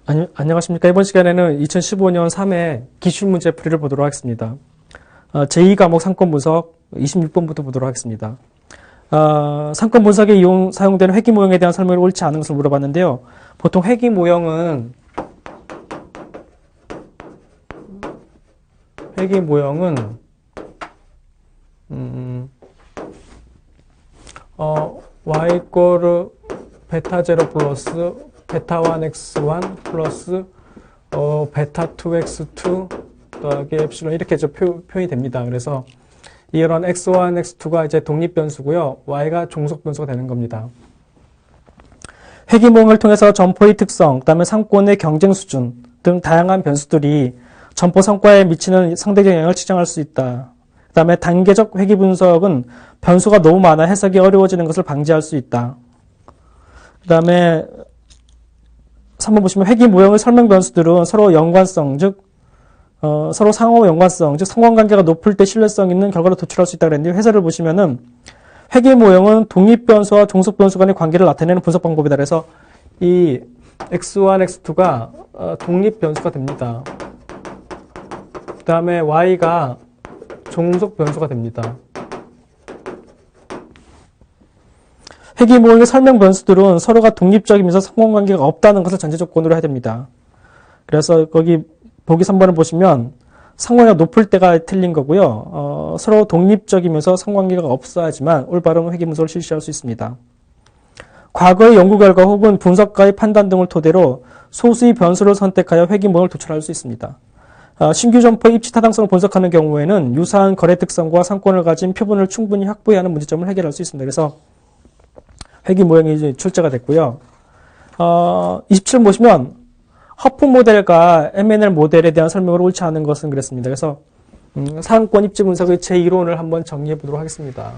안녕하십니까. 이번 시간에는 2015년 3회 기출문제 풀이를 보도록 하겠습니다. 제2과목 상권 분석 26번부터 보도록 하겠습니다. 상권 분석에 사용되는 회귀 모형에 대한 설명을 옳지 않은 것을 물어봤는데요. 보통 회귀 모형은 y 이꼬르 베타 0 플러스 베타 1x1 플러스 베타 2x2 더하기 엡실론 이렇게 표현이 됩니다. 그래서 이런 x1, x2가 이제 독립 변수고요. y가 종속 변수가 되는 겁니다. 회귀 모형을 통해서 점포의 특성, 그다음에 상권의 경쟁 수준 등 다양한 변수들이 점포 성과에 미치는 상대적 영향을 측정할 수 있다. 그다음에 단계적 회귀 분석은 변수가 너무 많아 해석이 어려워지는 것을 방지할 수 있다. 그다음에 3번 보시면 회귀 모형의 설명 변수들은 서로 연관성, 즉 서로 상호 연관성, 즉 상관관계가 높을 때 신뢰성 있는 결과를 도출할 수 있다고 그랬는데 해설을 보시면은 회귀 모형은 독립 변수와 종속 변수 간의 관계를 나타내는 분석 방법이다. 그래서 이 x1, x2가 독립 변수가 됩니다. 그 다음에 y가 종속 변수가 됩니다. 회귀 모형의 설명 변수들은 서로가 독립적이면서 상관관계가 없다는 것을 전제 조건으로 해야 됩니다. 그래서 거기 보기 3번을 보시면 상관관계가 높을 때가 틀린 거고요. 서로 독립적이면서 상관관계가 없어야지만 올바른 회귀 분석을 실시할 수 있습니다. 과거의 연구 결과 혹은 분석가의 판단 등을 토대로 소수의 변수를 선택하여 회귀 모형을 도출할 수 있습니다. 신규 점포의 입지 타당성을 분석하는 경우에는 유사한 거래 특성과 상권을 가진 표본을 충분히 확보해야 하는 문제점을 해결할 수 있습니다. 그래서 회귀 모형이 이제 출제가 됐고요. 27 보시면 허프 모델과 MNL 모델에 대한 설명을 옳지 않은 것은 그랬습니다. 그래서 상권 입지 분석의 제1호를 한번 정리해 보도록 하겠습니다.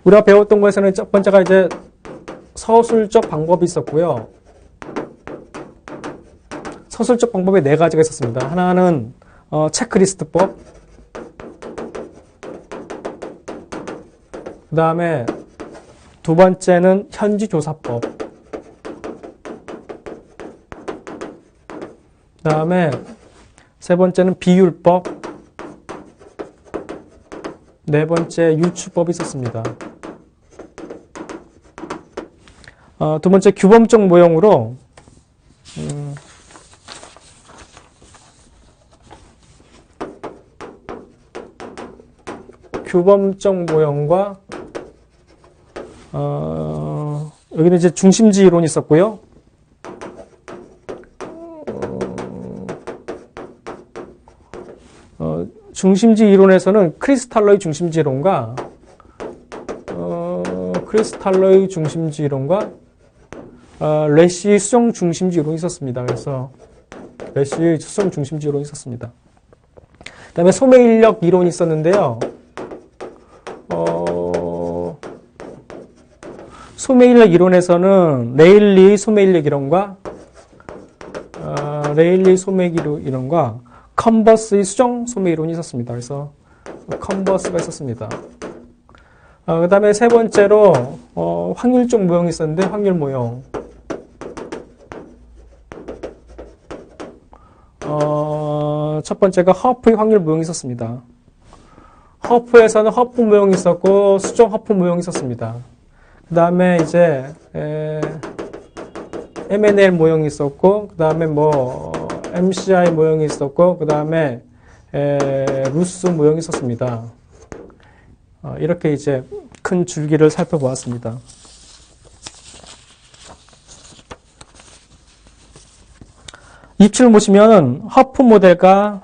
우리가 배웠던 것에서는 첫 번째가 이제 서술적 방법이 있었고요. 서술적 방법에 네 가지가 있었습니다. 하나는 체크리스트법, 그 다음에 두 번째는 현지조사법, 그 다음에 세 번째는 비율법, 네 번째 유추법이 있었습니다. 두 번째 규범적 모형으로 규범적 모형과 여기는 이제 중심지 이론이 있었고요. 중심지 이론에서는 크리스탈러의 중심지 이론과 레시의 수정 중심지 이론이 있었습니다. 그래서 레시의 수정 중심지 이론이 있었습니다. 그 다음에 소매 인력 이론이 있었는데요. 소매 인력 이론에서는 레일리의 소매 인력 이론과 컨버스의 수정 소매 이론이 있었습니다. 그래서 컨버스가 있었습니다. 그 다음에 세 번째로 확률적 모형이 있었는데 확률 모형. 첫 번째가 허프의 확률 모형이 있었습니다. 허프에서는 허프 모형이 있었고 수정 허프 모형이 있었습니다. 그 다음에 이제 MNL 모형이 있었고 그 다음에 MCI 모형이 있었고 그 다음에 루스 모형이 있었습니다. 이렇게 이제 큰 줄기를 살펴보았습니다. 입출을 보시면 허프 모델과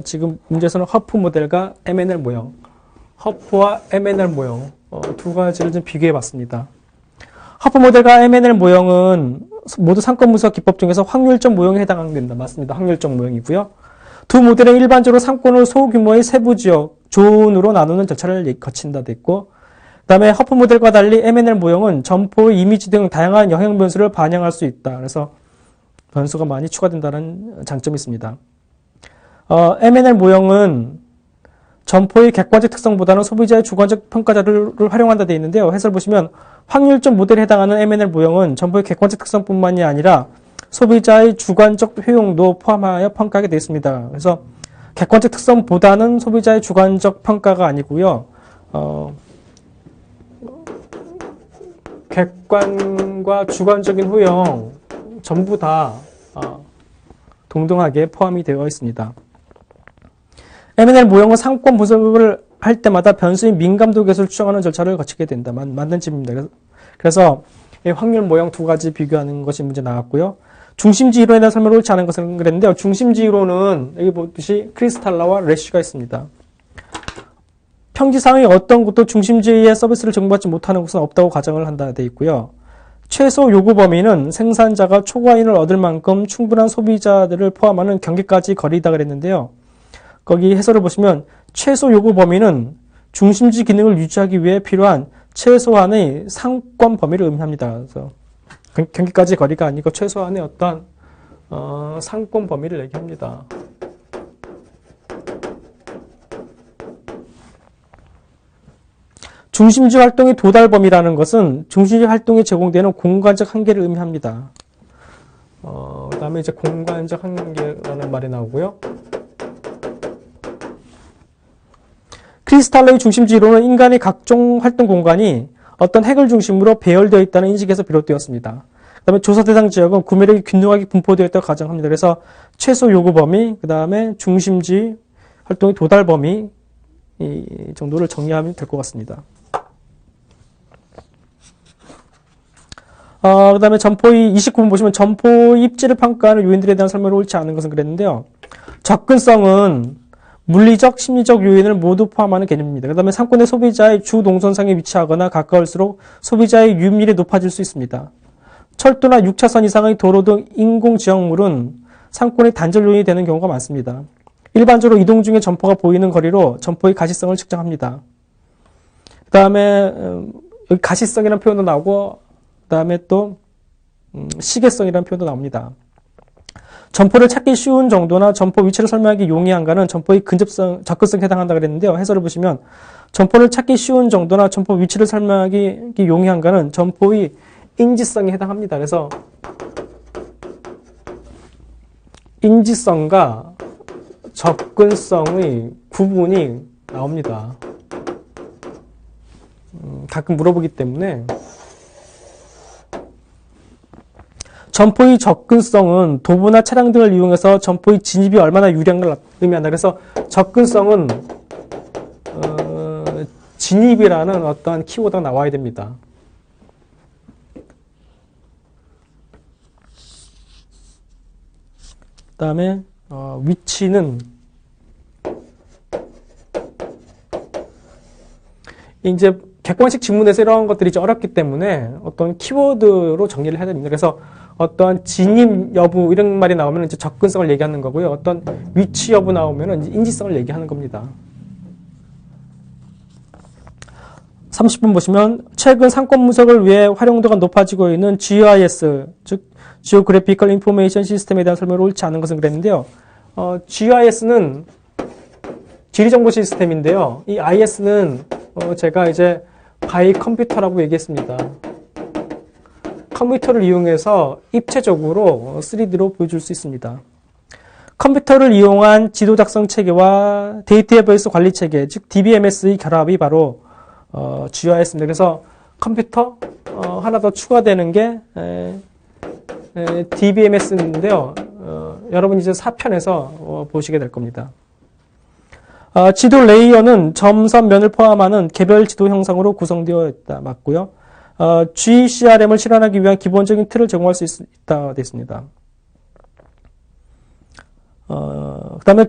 지금 문제에서는 허프 모델과 MNL 모형, 허프와 MNL 모형 두 가지를 좀 비교해 봤습니다. 허프 모델과 MNL 모형은 모두 상권 분석 기법 중에서 확률적 모형에 해당된다. 맞습니다. 확률적 모형이고요. 두 모델은 일반적으로 상권을 소규모의 세부 지역, 존으로 나누는 절차를 거친다 됐고, 그 다음에 허프 모델과 달리 MNL 모형은 점포의 이미지 등 다양한 영향 변수를 반영할 수 있다. 그래서 변수가 많이 추가된다는 장점이 있습니다. MNL 모형은 점포의 객관적 특성보다는 소비자의 주관적 평가 자료를 활용한다 되어 있는데요. 해설 보시면 확률적 모델에 해당하는 M&L 모형은 점포의 객관적 특성뿐만이 아니라 소비자의 주관적 효용도 포함하여 평가하게 되어 있습니다. 그래서 객관적 특성보다는 소비자의 주관적 평가가 아니고요. 객관과 주관적인 효용 전부 다 동등하게 포함이 되어 있습니다. M&L 모형은 상권 분석을 할 때마다 변수인 민감도 계수를 추정하는 절차를 거치게 된다. 만든 집입니다. 그래서 확률 모형 두 가지 비교하는 것이 문제 나왔고요. 중심지 이론에 대한 설명을 옳지 않은 것은 그랬는데요. 중심지 이론은 여기 보듯이 크리스탈라와 래쉬가 있습니다. 평지상의 어떤 곳도 중심지의 서비스를 제공받지 못하는 곳은 없다고 가정을 한다 되어 있고요. 최소 요구 범위는 생산자가 초과인을 얻을 만큼 충분한 소비자들을 포함하는 경계까지 거리다 그랬는데요. 거기 해설을 보시면 최소 요구 범위는 중심지 기능을 유지하기 위해 필요한 최소한의 상권 범위를 의미합니다. 그래서 경계까지 거리가 아니고 최소한의 어떤 상권 범위를 얘기합니다. 중심지 활동의 도달 범위라는 것은 중심지 활동에 제공되는 공간적 한계를 의미합니다. 그 다음에 이제 공간적 한계라는 말이 나오고요. 크리스탈러의 중심지 이론은 인간의 각종 활동 공간이 어떤 핵을 중심으로 배열되어 있다는 인식에서 비롯되었습니다. 그 다음에 조사 대상 지역은 구매력이 균등하게 분포되어 있다고 가정합니다. 그래서 최소 요구 범위, 그 다음에 중심지 활동의 도달 범위 이 정도를 정리하면 될 것 같습니다. 그 다음에 점포의 29분 보시면 점포의 입지를 평가하는 요인들에 대한 설명을 옳지 않은 것은 그랬는데요. 접근성은 물리적, 심리적 요인을 모두 포함하는 개념입니다. 그 다음에 상권의 소비자의 주 동선상에 위치하거나 가까울수록 소비자의 유입률이 높아질 수 있습니다. 철도나 6차선 이상의 도로 등 인공지형물은 상권의 단절 요인이 되는 경우가 많습니다. 일반적으로 이동 중에 점포가 보이는 거리로 점포의 가시성을 측정합니다. 그 다음에 여기 가시성이라는 표현도 나오고 그 다음에 또 시계성이라는 표현도 나옵니다. 점포를 찾기 쉬운 정도나 점포 위치를 설명하기 용이한가는 점포의 접근성에 해당한다 그랬는데요. 해설을 보시면 점포를 찾기 쉬운 정도나 점포 위치를 설명하기 용이한가는 점포의 인지성에 해당합니다. 그래서 인지성과 접근성의 구분이 나옵니다. 가끔 물어보기 때문에 점포의 접근성은 도보나 차량 등을 이용해서 점포의 진입이 얼마나 유리한 걸 의미한다. 그래서 접근성은 진입이라는 어떠한 키워드가 나와야 됩니다. 그 다음에 위치는 이제 객관식 지문에서 이러한 것들이 좀 어렵기 때문에 어떤 키워드로 정리를 해야 됩니다. 그래서 어떤 진입 여부 이런 말이 나오면 이제 접근성을 얘기하는 거고요. 어떤 위치 여부 나오면 이제 인지성을 얘기하는 겁니다. 30분 보시면 최근 상권 분석을 위해 활용도가 높아지고 있는 GIS, 즉 Geographical Information System에 대한 설명을 옳지 않은 것은 그랬는데요. GIS는 지리정보 시스템인데요. 이 IS는 제가 이제 바이 컴퓨터라고 얘기했습니다. 컴퓨터를 이용해서 입체적으로 3D로 보여줄 수 있습니다. 컴퓨터를 이용한 지도 작성 체계와 데이터베이스 관리 체계, 즉 DBMS의 결합이 바로 GIS입니다. 그래서 컴퓨터 하나 더 추가되는 게 DBMS인데요. 여러분 이제 4편에서 보시게 될 겁니다. 지도 레이어는 점선 면을 포함하는 개별 지도 형상으로 구성되어 있다. 맞고요. GCRM을 실현하기 위한 기본적인 틀을 제공할 수 있다. 됐습니다. 그 다음에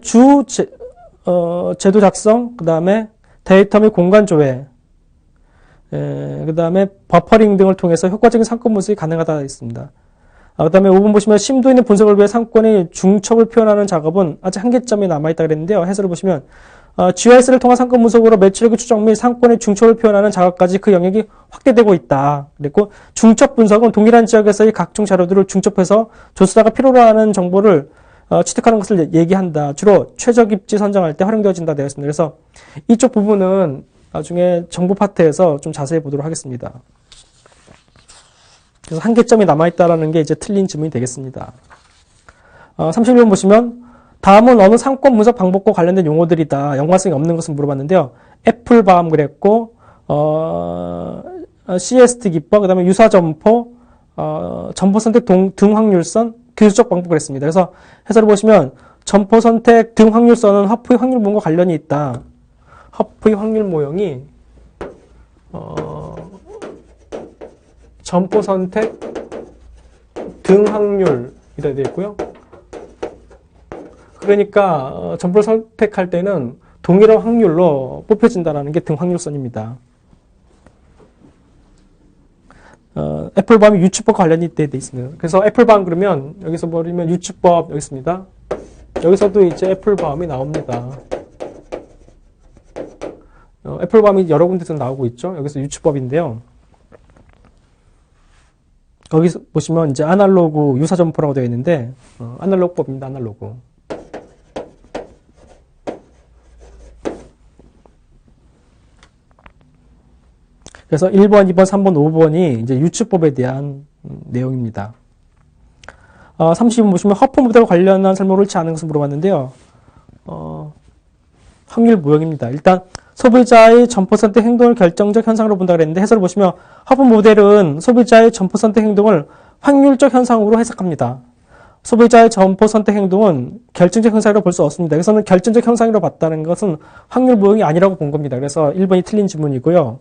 제도 작성, 그 다음에 데이터 및 공간 조회, 그 다음에 버퍼링 등을 통해서 효과적인 상권 분석이 가능하다 있습니다. 그 다음에 5분 보시면 심도 있는 분석을 위해 상권의 중첩을 표현하는 작업은 아직 한계점이 남아있다 그랬는데요. 해설을 보시면 GIS를 통한 상권 분석으로 매출액의 추정 및 상권의 중첩을 표현하는 작업까지 그 영역이 확대되고 있다. 그리고 중첩 분석은 동일한 지역에서의 각종 자료들을 중첩해서 조사자가 필요로 하는 정보를 취득하는 것을 얘기한다. 주로 최적 입지 선정할 때 활용되어진다 되어 있습니다. 그래서 이쪽 부분은 나중에 정보 파트에서 좀 자세히 보도록 하겠습니다. 그래서 한계점이 남아있다라는 게 이제 틀린 질문이 되겠습니다. 31번 보시면 다음은 어느 상권 분석 방법과 관련된 용어들이다. 연관성이 없는 것을 물어봤는데요. 애플밤 그랬고 CST 기법, 그 다음에 유사점포, 점포 선택 등 확률선, 교수적 방법 그랬습니다. 그래서 해설을 보시면 점포 선택 등 확률선은 하프의 확률 모형과 관련이 있다. 하프의 확률 모형이 점포 선택 등 확률이라 되어 있고요. 그러니까 점포를 선택할 때는 동일한 확률로 뽑혀진다는 게 등 확률선입니다. 애플밤이 유추법과 관련이 되어 있습니다. 그래서 애플밤 그러면 여기서 버리면 유추법 여기 있습니다. 여기서도 이제 애플밤이 나옵니다. 애플밤이 여러 군데서 나오고 있죠. 여기서 유추법인데요. 여기서 보시면 이제 아날로그 유사점포라고 되어 있는데 아날로그법입니다. 아날로그. 그래서 1번, 2번, 3번, 5번이 이제 유추법에 대한 내용입니다. 30번 보시면 화포 모델과 관련한 설명을 옳지 않은 것을 물어봤는데요. 확률 모형입니다. 일단 소비자의 점포 선택 행동을 결정적 현상으로 본다 그랬는데 해설을 보시면 화포 모델은 소비자의 점포 선택 행동을 확률적 현상으로 해석합니다. 소비자의 점포 선택 행동은 결정적 현상으로 볼 수 없습니다. 그래서는 결정적 현상으로 봤다는 것은 확률 모형이 아니라고 본 겁니다. 그래서 1번이 틀린 질문이고요.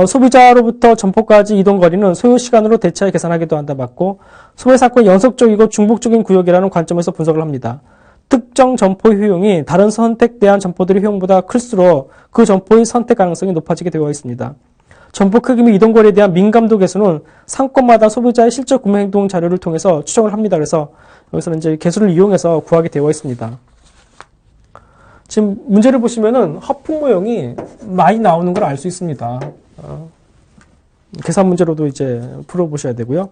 소비자로부터 점포까지 이동 거리는 소요 시간으로 대체해 계산하기도 한다 맞고 소외 사건이 연속적이고 중복적인 구역이라는 관점에서 분석을 합니다. 특정 점포 효용이 다른 선택대한 점포들의 효용보다 클수록 그 점포의 선택 가능성이 높아지게 되어 있습니다. 점포 크기 및 이동 거리에 대한 민감도 개수는 상권마다 소비자의 실제 구매 행동 자료를 통해서 추정을 합니다. 그래서 여기서는 이제 개수를 이용해서 구하게 되어 있습니다. 지금 문제를 보시면은 하품 모형이 많이 나오는 걸 알 수 있습니다. 계산 문제로도 이제 풀어보셔야 되고요.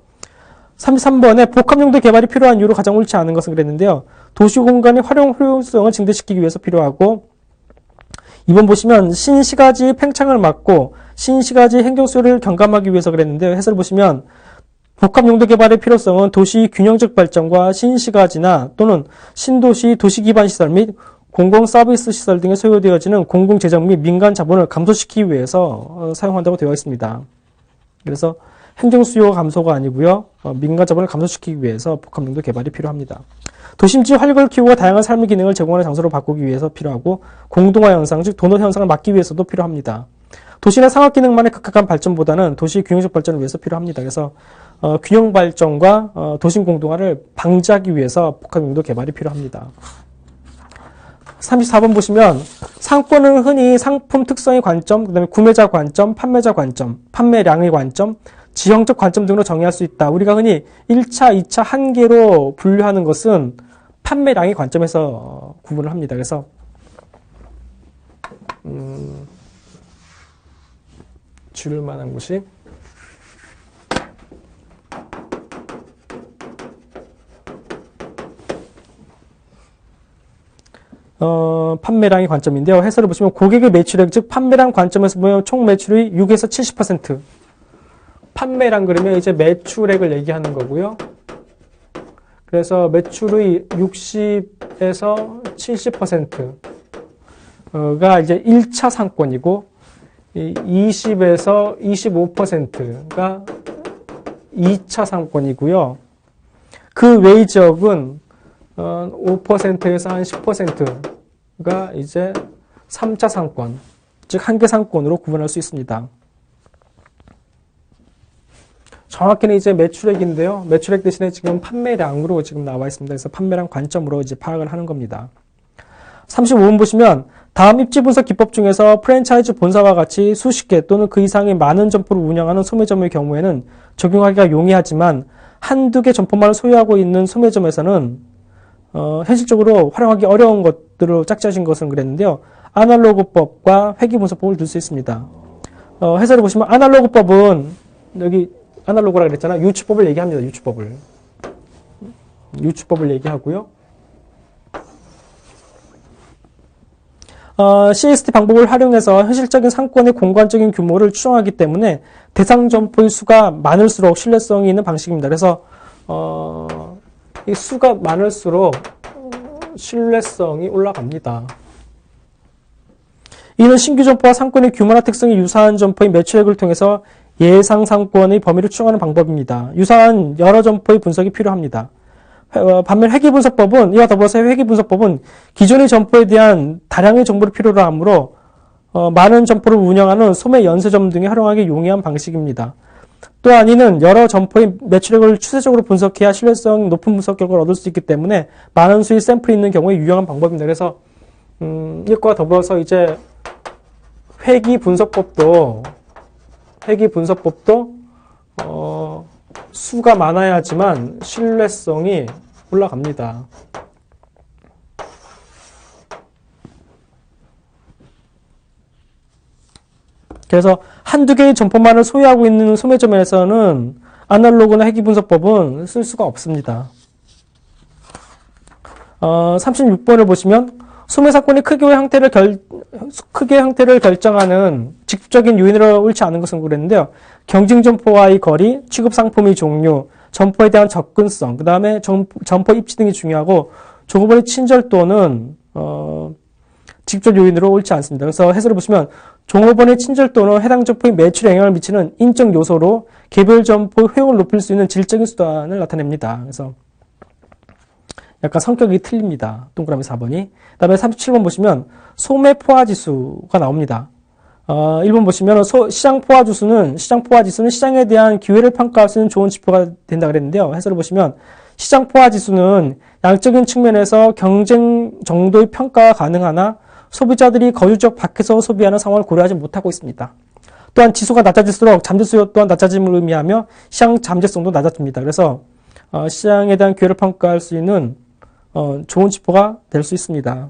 33번에 복합용도 개발이 필요한 이유로 가장 옳지 않은 것은 그랬는데요. 도시 공간의 활용 효율성을 증대시키기 위해서 필요하고 2번 보시면 신시가지의 팽창을 막고 신시가지의 행정수요를 경감하기 위해서 그랬는데요. 해설을 보시면 복합용도 개발의 필요성은 도시 균형적 발전과 신시가지나 또는 신도시 도시 기반 시설 및 공공 서비스 시설 등에 소요되어지는 공공 재정 및 민간 자본을 감소시키기 위해서 사용한다고 되어 있습니다. 그래서 행정 수요 감소가 아니고요. 민간 자본을 감소시키기 위해서 복합용도 개발이 필요합니다. 도심지 활력을 키우고 다양한 삶의 기능을 제공하는 장소로 바꾸기 위해서 필요하고 공동화 현상, 즉 도넛 현상을 막기 위해서도 필요합니다. 도시 내 상업 기능만의 극악한 발전보다는 도시 균형적 발전을 위해서 필요합니다. 그래서 균형 발전과 도심 공동화를 방지하기 위해서 복합용도 개발이 필요합니다. 34번 보시면 상권은 흔히 상품 특성의 관점, 그 다음에 구매자 관점, 판매자 관점, 판매량의 관점, 지형적 관점 등으로 정의할 수 있다. 우리가 흔히 1차, 2차 한계로 분류하는 것은 판매량의 관점에서 구분을 합니다. 그래서 줄일 만한 곳이 판매량의 관점인데요. 해설을 보시면 고객의 매출액, 즉 판매량 관점에서 보면 총 매출이 6에서 70%. 판매량 그러면 이제 매출액을 얘기하는 거고요. 그래서 매출의 60에서 70%가 이제 1차 상권이고 20에서 25%가 2차 상권이고요. 그 외의 지역은 5%에서 한 10%가 이제 3차 상권, 즉 한계 상권으로 구분할 수 있습니다. 정확히는 이제 매출액인데요. 매출액 대신에 지금 판매량으로 지금 나와 있습니다. 그래서 판매량 관점으로 이제 파악을 하는 겁니다. 35번 보시면 다음 입지 분석 기법 중에서 프랜차이즈 본사와 같이 수십 개 또는 그 이상의 많은 점포를 운영하는 소매점의 경우에는 적용하기가 용이하지만 한두 개 점포만을 소유하고 있는 소매점에서는 현실적으로 활용하기 어려운 것들을 짝지어진 것은 그랬는데요. 아날로그법과 회귀분석법을 둘 수 있습니다. 해설을 보시면 아날로그법은 여기 아날로그라 그랬잖아. 유추법을 얘기합니다. 유추법을. 유추법을 얘기하고요. CST 방법을 활용해서 현실적인 상권의 공간적인 규모를 추정하기 때문에 대상 점포의 수가 많을수록 신뢰성이 있는 방식입니다. 그래서 이 수가 많을수록 신뢰성이 올라갑니다. 이는 신규 점포와 상권의 규모나 특성이 유사한 점포의 매출액을 통해서 예상 상권의 범위를 추정하는 방법입니다. 유사한 여러 점포의 분석이 필요합니다. 반면 회계분석법은 이와 더불어서 회계분석법은 기존의 점포에 대한 다량의 정보를 필요로 하므로 많은 점포를 운영하는 소매 연쇄점 등에 활용하기 용이한 방식입니다. 또한 이는 여러 점포의 매출액을 추세적으로 분석해야 신뢰성 높은 분석 결과를 얻을 수 있기 때문에 많은 수의 샘플이 있는 경우에 유용한 방법입니다. 그래서 이것과 더불어서 이제 회계분석법도 수가 많아야지만 신뢰성이 올라갑니다. 그래서 한두 개의 점포만을 소유하고 있는 소매점에서는 아날로그나 회계분석법은 쓸 수가 없습니다. 36번을 보시면 소매사건이 크기의 형태를 결정하는 직접적인 요인으로 옳지 않은 것은 그랬는데요. 경쟁점포와의 거리, 취급상품의 종류, 점포에 대한 접근성, 그 다음에 점포 입지 등이 중요하고 종업원의 친절도는 직접 요인으로 옳지 않습니다. 그래서 해설을 보시면 종업원의 친절도는 해당 점포의 매출에 영향을 미치는 인적 요소로 개별 점포의 효용을 높일 수 있는 질적인 수단을 나타냅니다. 그래서 약간 성격이 틀립니다. 동그라미 4번이. 그 다음에 37번 보시면 소매 포화지수가 나옵니다. 1번 보시면 시장 포화지수는 시장에 대한 기회를 평가할 수 있는 좋은 지표가 된다 그랬는데요. 해설을 보시면 시장 포화지수는 양적인 측면에서 경쟁 정도의 평가가 가능하나 소비자들이 거주지역 밖에서 소비하는 상황을 고려하지 못하고 있습니다. 또한 지수가 낮아질수록 잠재수요 또한 낮아짐을 의미하며 시장 잠재성도 낮아집니다. 그래서 시장에 대한 기회를 평가할 수 있는 좋은 지표가 될 수 있습니다.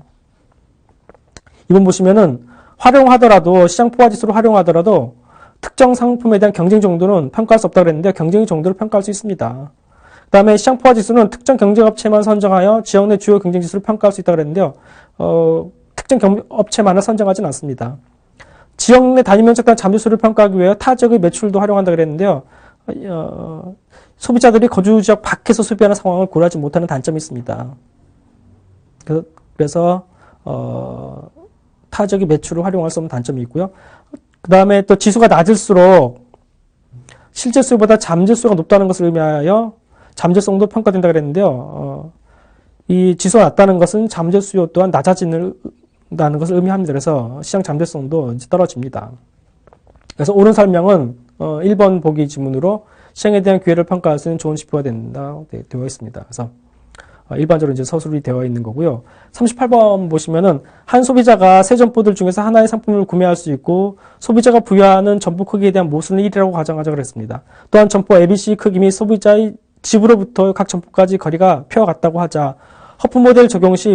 이번 보시면은 시장 포화지수를 활용하더라도 특정 상품에 대한 경쟁 정도는 평가할 수 없다고 그랬는데 경쟁의 정도를 평가할 수 있습니다. 그 다음에 시장 포화지수는 특정 경쟁업체만 선정하여 지역 내 주요 경쟁지수를 평가할 수 있다고 그랬는데요. 특정 업체만을 선정하지는 않습니다. 지역 내 단위면적 단 잠재수를 평가하기 위해 타 지역의 매출도 활용한다고 그랬는데요. 소비자들이 거주지역 밖에서 소비하는 상황을 고려하지 못하는 단점이 있습니다. 그래서 타 지역의 매출을 활용할 수 없는 단점이 있고요. 그 다음에 또 지수가 낮을수록 실제 수요보다 잠재수가 높다는 것을 의미하여 잠재성도 평가된다고 그랬는데요. 이 지수가 낮다는 것은 잠재수요 또한 낮아진다는 것을 의미합니다. 그래서 시장 잠재성도 이제 떨어집니다. 그래서 옳은 설명은 1번 보기 지문으로 시장에 대한 기회를 평가할 수 있는 좋은 지표가 된다 되어 있습니다. 그래서 일반적으로 이제 서술이 되어 있는 거고요. 38번 보시면은 한 소비자가 세 점포들 중에서 하나의 상품을 구매할 수 있고 소비자가 부여하는 점포 크기에 대한 모순을 1이라고 가정하자고 그랬습니다. 또한 점포 ABC 크기 및 소비자의 집으로부터 각 점포까지 거리가 표 같다고 하자 허프 모델 적용 시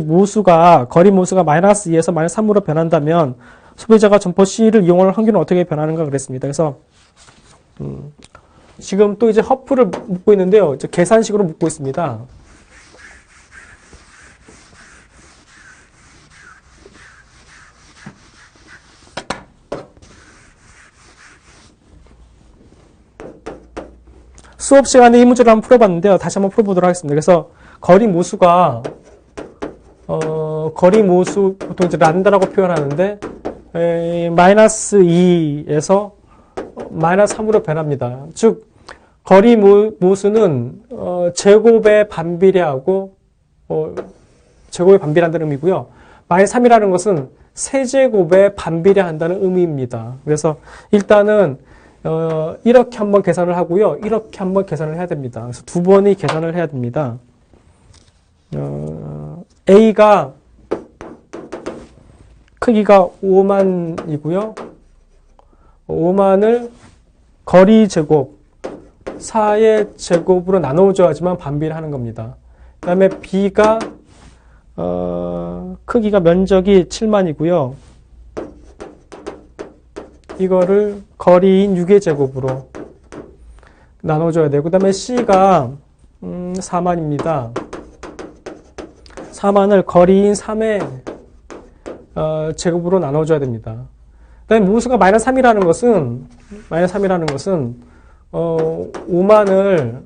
거리 모수가 마이너스 2에서 마이너스 3으로 변한다면 소비자가 점포 C를 이용할 확률은 어떻게 변하는가 그랬습니다. 그래서 지금 또 이제 허프를 묻고 있는데요. 이제 계산식으로 묻고 있습니다. 수업 시간에 이 문제를 한번 풀어봤는데요. 다시 한번 풀어보도록 하겠습니다. 그래서 거리 모수가 보통 이제 란다라고 표현하는데 마이너스 2에서 마이너스 3으로 변합니다. 즉 거리 모수는 제곱에 반비례하고 제곱에 반비례한다는 의미고요. 마이너스 3이라는 것은 세제곱에 반비례한다는 의미입니다. 그래서 일단은 이렇게 한번 계산을 하고요. 이렇게 한번 계산을 해야 됩니다. 그래서 두 번의 계산을 해야 됩니다. A가 크기가 5만이고요. 5만을 거리 제곱 4의 제곱으로 나눠줘야지만 반비례하는 겁니다. 그 다음에 B가 크기가 면적이 7만이고요. 이거를 거리인 6의 제곱으로 나눠줘야 되고 그 다음에 C가 4만입니다. 4만을 거리인 3의 제곱으로 나눠줘야 됩니다. 그다음에 무수가 마이너스 3이라는 것은 5만을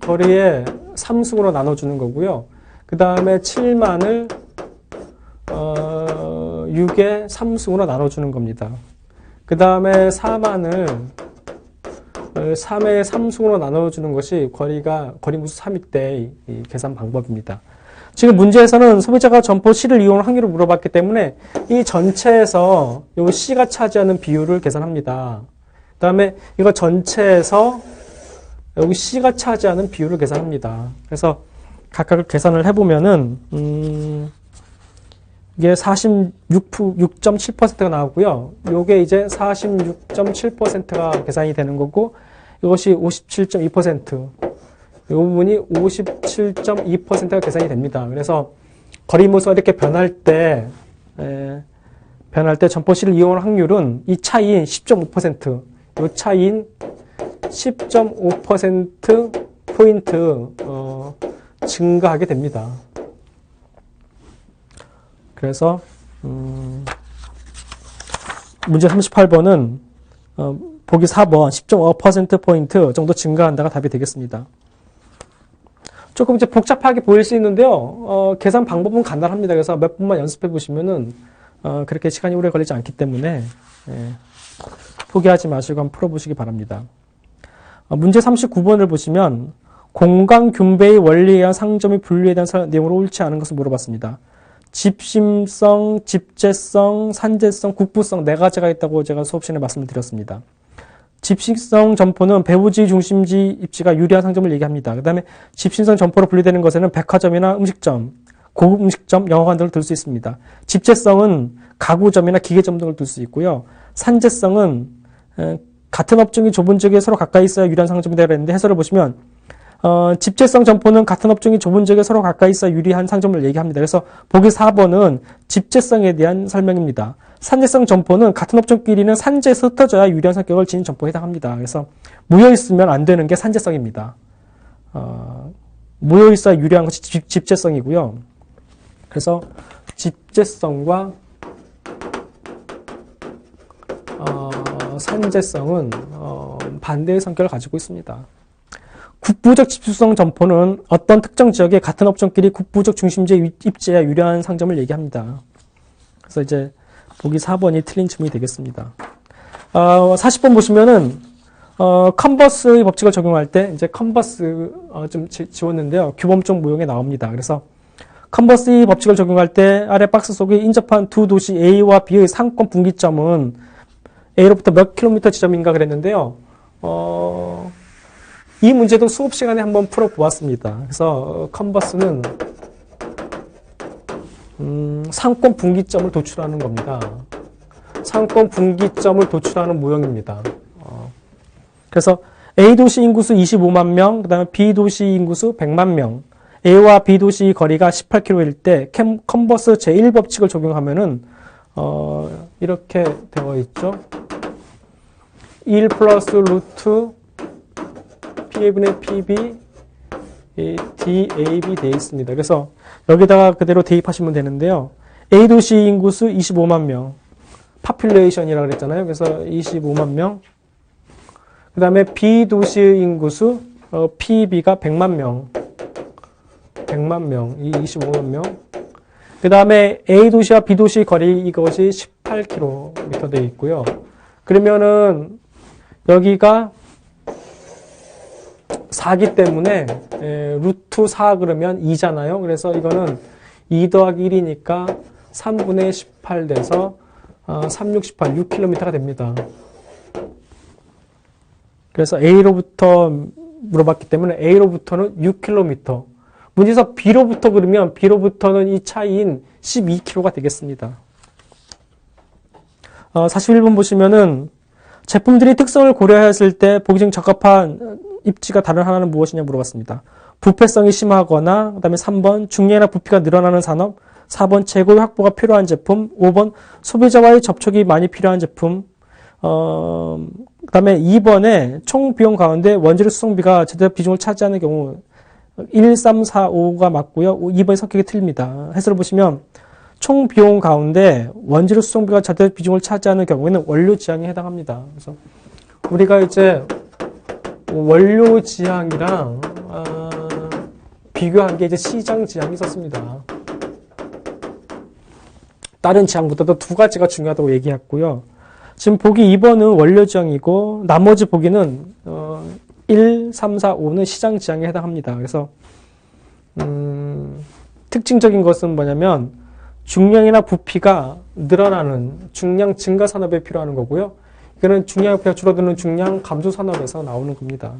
거리의 3승으로 나눠주는 거고요. 그 다음에 7만을 6의 3승으로 나눠주는 겁니다. 그 다음에 4만을 3의 3승으로 나눠주는 것이 거리무수 3일 때 이 계산 방법입니다. 지금 문제에서는 소비자가 점포 C를 이용할 확률을 물어봤기 때문에 이 전체에서 이 C가 차지하는 비율을 계산합니다. 그 다음에 이거 전체에서 여기 C가 차지하는 비율을 계산합니다. 그래서 각각을 계산을 해보면은, 이게 46.7%가 나오고요. 요게 이제 46.7%가 계산이 되는 거고, 이것이 57.2%. 이 부분이 57.2%가 계산이 됩니다. 그래서 거리무수가 이렇게 변할 때 점포 C를 이용할 확률은 이 차이인 10.5%, 이 차이인 10.5% 포인트 증가하게 됩니다. 그래서 문제 38번은 보기 4번 10.5% 포인트 정도 증가한다가 답이 되겠습니다. 조금 이제 복잡하게 보일 수 있는데요. 계산 방법은 간단합니다. 그래서 몇 번만 연습해 보시면은 그렇게 시간이 오래 걸리지 않기 때문에 포기하지 마시고 한번 풀어보시기 바랍니다. 문제 39번을 보시면 공간 균배의 원리에 의한 상점이 분류에 대한 내용으로 옳지 않은 것을 물어봤습니다. 집심성, 집재성, 산재성, 국부성 네 가지가 있다고 제가 수업 시간에 말씀을 드렸습니다. 집식성 점포는 배부지, 중심지, 입지가 유리한 상점을 얘기합니다. 그 다음에 집신성 점포로 분류되는 것에는 백화점이나 음식점, 고급 음식점, 영화관 등을 들 수 있습니다. 집재성은 가구점이나 기계점 등을 들 수 있고요. 산재성은 같은 업종이 좁은 지역에 서로 가까이 있어야 유리한 상점이라고 했는데 해설을 보시면 집재성 점포는 같은 업종이 좁은 지역에 서로 가까이 있어야 유리한 상점을 얘기합니다. 그래서 보기 4번은 집재성에 대한 설명입니다. 산재성 점포는 같은 업종끼리는 산재에서 흩어져야 유리한 성격을 지닌 점포에 해당합니다. 그래서 모여있으면 안 되는 게 산재성입니다. 모여있어야 유리한 것이 집재성이고요. 그래서 집재성과 산재성은 반대의 성격을 가지고 있습니다. 국부적 집수성 점포는 어떤 특정 지역에 같은 업종끼리 국부적 중심지에 입지해야 유리한 상점을 얘기합니다. 그래서 이제 보기 4번이 틀린 질문이 되겠습니다. 40번 보시면은 컨버스의 법칙을 적용할 때 이제 컨버스 좀 지웠는데요. 규범적 모형에 나옵니다. 그래서 컨버스의 법칙을 적용할 때 아래 박스 속에 인접한 두 도시 A와 B의 상권 분기점은 A로부터 몇 킬로미터 지점인가 그랬는데요. 이 문제도 수업 시간에 한번 풀어보았습니다. 그래서 컨버스는 상권 분기점을 도출하는 겁니다. 상권 분기점을 도출하는 모형입니다. 그래서 A 도시 인구수 25만 명, 그 다음에 B 도시 인구수 100만 명, A와 B 도시 거리가 18km일 때 컨버스 제1법칙을 적용하면은 이렇게 되어 있죠. 1 플러스 루트 P분의 PB DAB 되어 있습니다. 그래서 여기다가 그대로 대입하시면 되는데요. A 도시 인구수 25만 명, population이라고 그랬잖아요. 그래서 25만 명. 그 다음에 B 도시 인구수 PB가 100만 명, 100만 명, 이 25만 명. 그 다음에 A 도시와 B 도시 거리 이것이 18km 되어 있고요. 그러면은 여기가 4기 때문에 루트 4 그러면 2잖아요. 그래서 이거는 2 더하기 1이니까 3분의 18 돼서 3, 6, 18, 6km가 됩니다. 그래서 A로부터 물어봤기 때문에 A로부터는 6km. 문제에서 B로부터 그러면 B로부터는 이 차이인 12km가 되겠습니다. 41번 보시면은 제품들이 특성을 고려했을 때 보기 중 적합한 입지가 다른 하나는 무엇이냐 물어봤습니다. 부패성이 심하거나, 그 다음에 3번 중량이나 부피가 늘어나는 산업, 4번 재고의 확보가 필요한 제품, 5번 소비자와의 접촉이 많이 필요한 제품, 그 다음에 2번에 총 비용 가운데 원재료 수송비가 제대로 비중을 차지하는 경우, 1, 3, 4, 5가 맞고요. 2번이 성격이 틀립니다. 해설을 보시면 총 비용 가운데 원재료 수송비가 절대 비중을 차지하는 경우에는 원료 지향에 해당합니다. 그래서 우리가 이제 원료 지향이랑 비교한 게 이제 시장 지향이 있었습니다. 다른 지향보다도 두 가지가 중요하다고 얘기했고요. 지금 보기 2번은 원료 지향이고 나머지 보기는 1, 3, 4, 5는 시장 지향에 해당합니다. 그래서 특징적인 것은 뭐냐면 중량이나 부피가 늘어나는 중량 증가 산업에 필요한 거고요. 이거는 중량 부피가 줄어드는 중량 감소 산업에서 나오는 겁니다.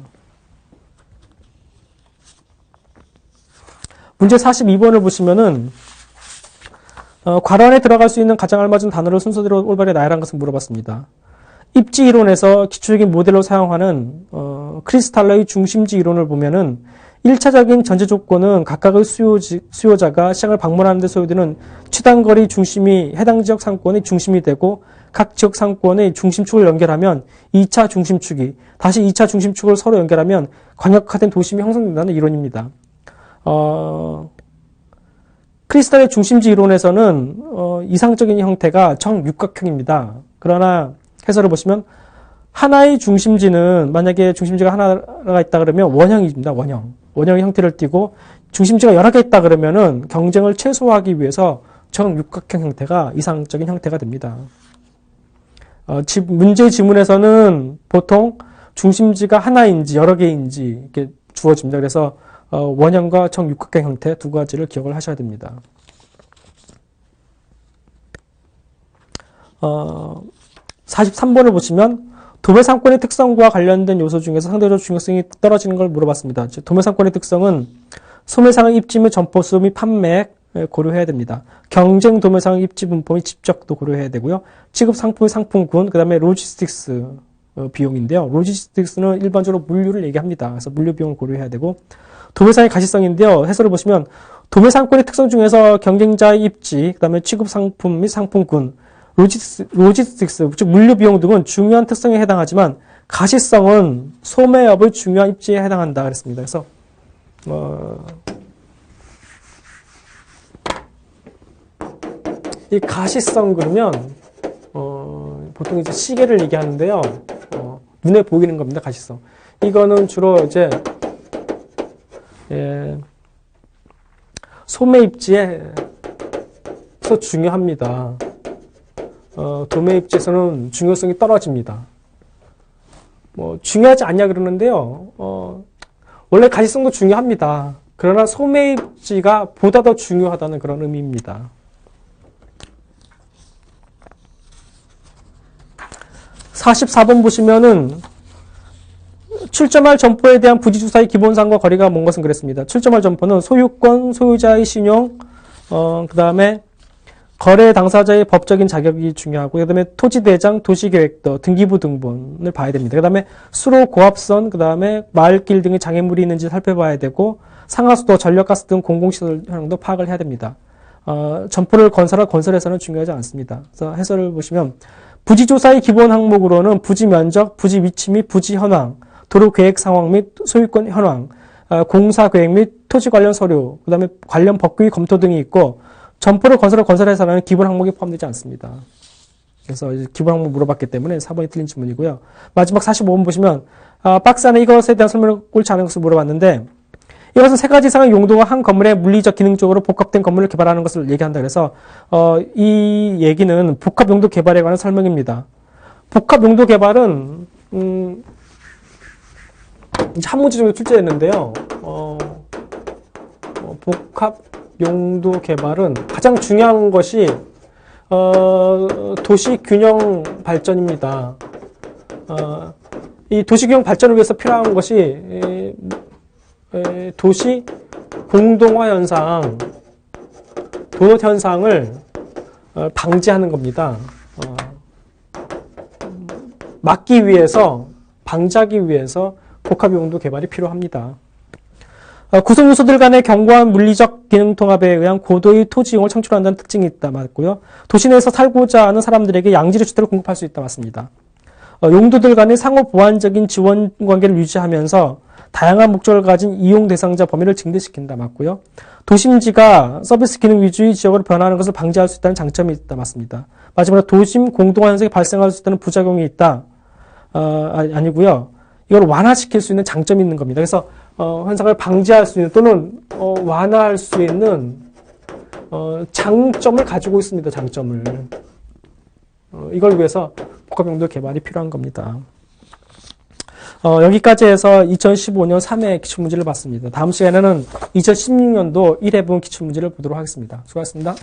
문제 42번을 보시면은 괄호 안에 들어갈 수 있는 가장 알맞은 단어를 순서대로 올바르게 나열한 것을 물어봤습니다. 입지 이론에서 기초적인 모델로 사용하는 크리스탈러의 중심지 이론을 보면은 1차적인 전제 조건은 각각의 수요자가 시장을 방문하는 데 소요되는 최단거리 중심이 해당 지역 상권의 중심이 되고 각 지역 상권의 중심축을 연결하면 2차 중심축이 다시 2차 중심축을 서로 연결하면 광역화된 도심이 형성된다는 이론입니다. 크리스탈의 중심지 이론에서는 이상적인 형태가 정육각형입니다. 그러나 해설을 보시면 하나의 중심지는 만약에 중심지가 하나가 있다 그러면 원형입니다. 원형의 형태를 띠고 중심지가 여러 개 있다 그러면은 경쟁을 최소화하기 위해서 정육각형 형태가 이상적인 형태가 됩니다. 문제 지문에서는 보통 중심지가 하나인지 여러 개인지 이렇게 주어집니다. 그래서 원형과 정육각형 형태 두 가지를 기억을 하셔야 됩니다. 43번을 보시면 도매상권의 특성과 관련된 요소 중에서 상대적으로 중요성이 떨어지는 걸 물어봤습니다. 도매상권의 특성은 소매상의 입지 및 점포수 및 판매 고려해야 됩니다. 경쟁 도매상의 입지 분포 및 집적도 고려해야 되고요. 취급 상품의 상품군, 그 다음에 로지스틱스 비용인데요. 로지스틱스는 일반적으로 물류를 얘기합니다. 그래서 물류 비용을 고려해야 되고 도매상의 가시성인데요. 해설을 보시면 도매상권의 특성 중에서 경쟁자의 입지, 그 다음에 취급 상품 및 상품군, 로지스틱스, 즉 물류 비용 등은 중요한 특성에 해당하지만 가시성은 소매업의 중요한 입지에 해당한다 그랬습니다. 그래서 이 가시성 그러면 보통 이제 시계를 얘기하는데요. 눈에 보이는 겁니다. 가시성. 이거는 주로 이제 소매 입지에서 중요합니다. 도매 입지에서는 중요성이 떨어집니다. 중요하지 않냐 그러는데요. 원래 가시성도 중요합니다. 그러나 소매 입지가 보다 더 중요하다는 그런 의미입니다. 44번 보시면은 출점할 점포에 대한 부지주사의 기본사항과 거리가 먼 것은 그랬습니다. 출점할 점포는 소유권, 소유자의 신용, 그 다음에 거래 당사자의 법적인 자격이 중요하고, 그 다음에 토지대장, 도시계획도, 등기부 등본을 봐야 됩니다. 그 다음에 수로 고압선, 그 다음에 마을길 등의 장애물이 있는지 살펴봐야 되고, 상하수도, 전력가스 등 공공시설 현황도 파악을 해야 됩니다. 점포를 건설해서는 중요하지 않습니다. 그래서 해설을 보시면, 부지조사의 기본 항목으로는 부지 면적, 부지 위치 및 부지 현황, 도로 계획 상황 및 소유권 현황, 공사 계획 및 토지 관련 서류, 그 다음에 관련 법규 검토 등이 있고, 점포를 건설해서는 기본 항목이 포함되지 않습니다. 그래서 기본 항목 물어봤기 때문에 4번이 틀린 질문이고요. 마지막 45번 보시면 박스 안에 이것에 대한 설명을 옳지 않은 것을 물어봤는데, 이것은 세 가지 이상의 용도가 한 건물에 물리적 기능적으로 복합된 건물을 개발하는 것을 얘기한다. 그래서 이 얘기는 복합 용도 개발에 관한 설명입니다. 복합 용도 개발은 이제 한 문제 정도 출제했는데요. 복합 용도 개발은 가장 중요한 것이 도시 균형 발전입니다. 이 도시 균형 발전을 위해서 필요한 것이 도시 공동화 현상, 도넛 현상을 방지하는 겁니다. 막기 위해서, 방지하기 위해서 복합 용도 개발이 필요합니다. 구성 요소들 간의 견고한 물리적 기능 통합에 의한 고도의 토지 이용을 창출한다는 특징이 있다 맞고요. 도시 내에서 살고자 하는 사람들에게 양질의 주택을 공급할 수 있다 맞습니다. 용도들 간의 상호 보완적인 지원 관계를 유지하면서 다양한 목적을 가진 이용 대상자 범위를 증대시킨다. 맞고요. 도심지가 서비스 기능 위주의 지역으로 변화하는 것을 방지할 수 있다는 장점이 있다. 맞습니다. 마지막으로 도심 공동화 현상이 발생할 수 있다는 부작용이 있다. 아니고요. 이걸 완화시킬 수 있는 장점이 있는 겁니다. 그래서 현상을 방지할 수 있는 또는 완화할 수 있는 장점을 가지고 있습니다. 장점을. 이걸 위해서 복합용도 개발이 필요한 겁니다. 여기까지 해서 2015년 3회 기출문제를 봤습니다. 다음 시간에는 2016년도 1회 분 기출문제를 보도록 하겠습니다. 수고하셨습니다.